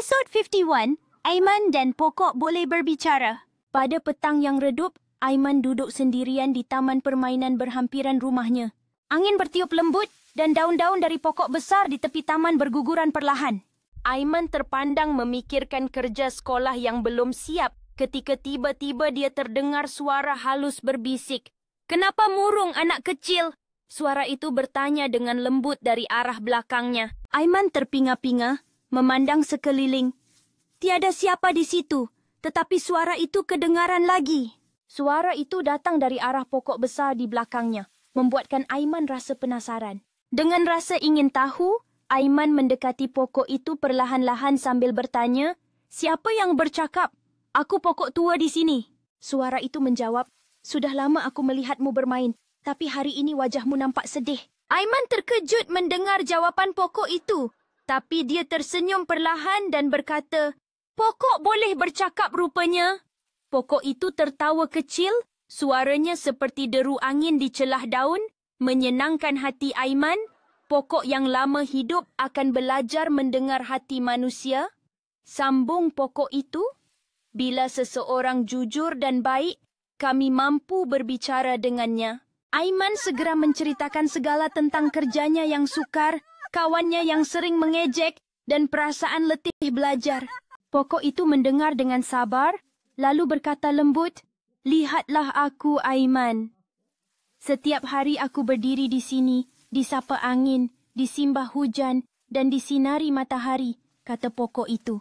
Episod 51, Aiman dan Pokok boleh berbicara. Pada petang yang redup, Aiman duduk sendirian di taman permainan berhampiran rumahnya. Angin bertiup lembut dan daun-daun dari pokok besar di tepi taman berguguran perlahan. Aiman terpandang memikirkan kerja sekolah yang belum siap ketika tiba-tiba dia terdengar suara halus berbisik. "Kenapa murung, anak kecil?" Suara itu bertanya dengan lembut dari arah belakangnya. Aiman terpinga-pinga, memandang sekeliling. Tiada siapa di situ, tetapi suara itu kedengaran lagi. Suara itu datang dari arah pokok besar di belakangnya, membuatkan Aiman rasa penasaran. Dengan rasa ingin tahu, Aiman mendekati pokok itu perlahan-lahan sambil bertanya, "Siapa yang bercakap? Aku pokok tua di sini." Suara itu menjawab, "Sudah lama aku melihatmu bermain, tapi hari ini wajahmu nampak sedih." Aiman terkejut mendengar jawapan pokok itu, tapi dia tersenyum perlahan dan berkata, "Pokok boleh bercakap rupanya." Pokok itu tertawa kecil, suaranya seperti deru angin di celah daun, menyenangkan hati Aiman. Pokok yang lama hidup akan belajar mendengar hati manusia. Sambung pokok itu, "Bila seseorang jujur dan baik, kami mampu berbicara dengannya." Aiman segera menceritakan segala tentang kerjanya yang sukar, kawannya yang sering mengejek, dan perasaan letih belajar. Pokok itu mendengar dengan sabar, lalu berkata lembut, "Lihatlah aku, Aiman. Setiap hari aku berdiri di sini, disapa angin, disimbah hujan, dan disinari matahari," kata pokok itu.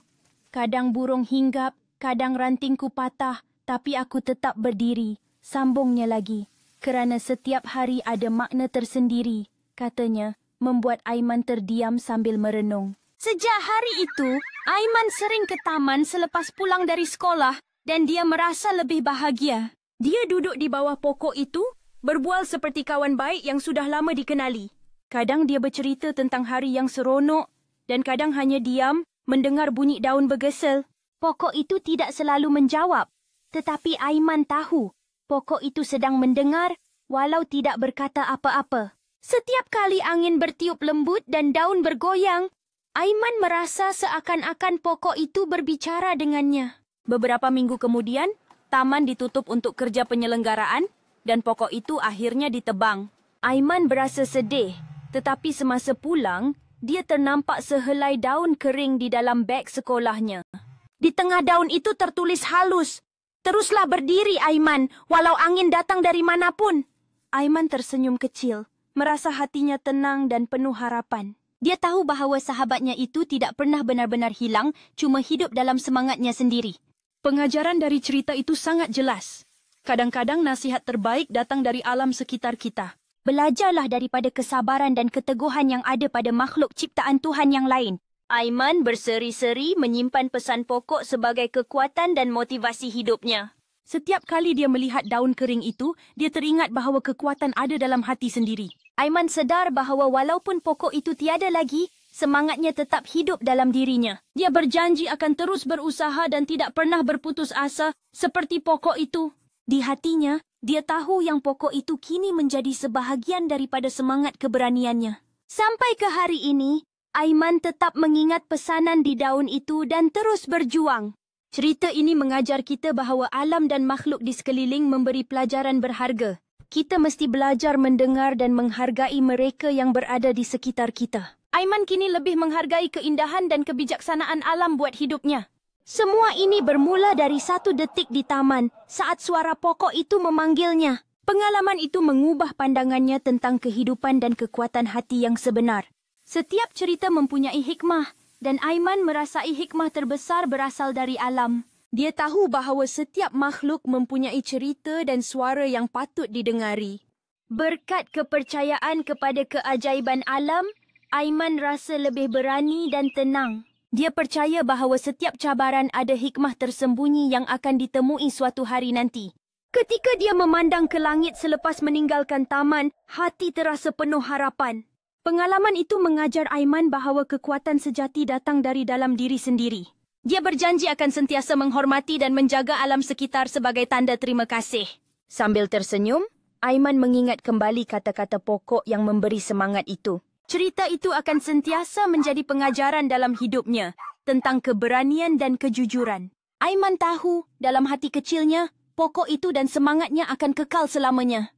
"Kadang burung hinggap, kadang rantingku patah, tapi aku tetap berdiri," sambungnya lagi. "Kerana setiap hari ada makna tersendiri," katanya, membuat Aiman terdiam sambil merenung. Sejak hari itu, Aiman sering ke taman selepas pulang dari sekolah dan dia merasa lebih bahagia. Dia duduk di bawah pokok itu, berbual seperti kawan baik yang sudah lama dikenali. Kadang dia bercerita tentang hari yang seronok dan kadang hanya diam mendengar bunyi daun bergesel. Pokok itu tidak selalu menjawab, tetapi Aiman tahu pokok itu sedang mendengar walau tidak berkata apa-apa. Setiap kali angin bertiup lembut dan daun bergoyang, Aiman merasa seakan-akan pokok itu berbicara dengannya. Beberapa minggu kemudian, taman ditutup untuk kerja penyelenggaraan dan pokok itu akhirnya ditebang. Aiman berasa sedih, tetapi semasa pulang, dia ternampak sehelai daun kering di dalam beg sekolahnya. Di tengah daun itu tertulis halus, "Teruslah berdiri, Aiman, walau angin datang dari manapun." Aiman tersenyum kecil, merasa hatinya tenang dan penuh harapan. Dia tahu bahawa sahabatnya itu tidak pernah benar-benar hilang, cuma hidup dalam semangatnya sendiri. Pengajaran dari cerita itu sangat jelas. Kadang-kadang nasihat terbaik datang dari alam sekitar kita. Belajarlah daripada kesabaran dan keteguhan yang ada pada makhluk ciptaan Tuhan yang lain. Aiman berseri-seri menyimpan pesan pokok sebagai kekuatan dan motivasi hidupnya. Setiap kali dia melihat daun kering itu, dia teringat bahawa kekuatan ada dalam hati sendiri. Aiman sedar bahawa walaupun pokok itu tiada lagi, semangatnya tetap hidup dalam dirinya. Dia berjanji akan terus berusaha dan tidak pernah berputus asa seperti pokok itu. Di hatinya, dia tahu yang pokok itu kini menjadi sebahagian daripada semangat keberaniannya. Sampai ke hari ini, Aiman tetap mengingat pesanan di daun itu dan terus berjuang. Cerita ini mengajar kita bahawa alam dan makhluk di sekeliling memberi pelajaran berharga. Kita mesti belajar mendengar dan menghargai mereka yang berada di sekitar kita. Aiman kini lebih menghargai keindahan dan kebijaksanaan alam buat hidupnya. Semua ini bermula dari satu detik di taman saat suara pokok itu memanggilnya. Pengalaman itu mengubah pandangannya tentang kehidupan dan kekuatan hati yang sebenar. Setiap cerita mempunyai hikmah dan Aiman merasai hikmah terbesar berasal dari alam. Dia tahu bahawa setiap makhluk mempunyai cerita dan suara yang patut didengari. Berkat kepercayaan kepada keajaiban alam, Aiman rasa lebih berani dan tenang. Dia percaya bahawa setiap cabaran ada hikmah tersembunyi yang akan ditemui suatu hari nanti. Ketika dia memandang ke langit selepas meninggalkan taman, hati terasa penuh harapan. Pengalaman itu mengajar Aiman bahawa kekuatan sejati datang dari dalam diri sendiri. Dia berjanji akan sentiasa menghormati dan menjaga alam sekitar sebagai tanda terima kasih. Sambil tersenyum, Aiman mengingat kembali kata-kata pokok yang memberi semangat itu. Cerita itu akan sentiasa menjadi pengajaran dalam hidupnya tentang keberanian dan kejujuran. Aiman tahu dalam hati kecilnya, pokok itu dan semangatnya akan kekal selamanya.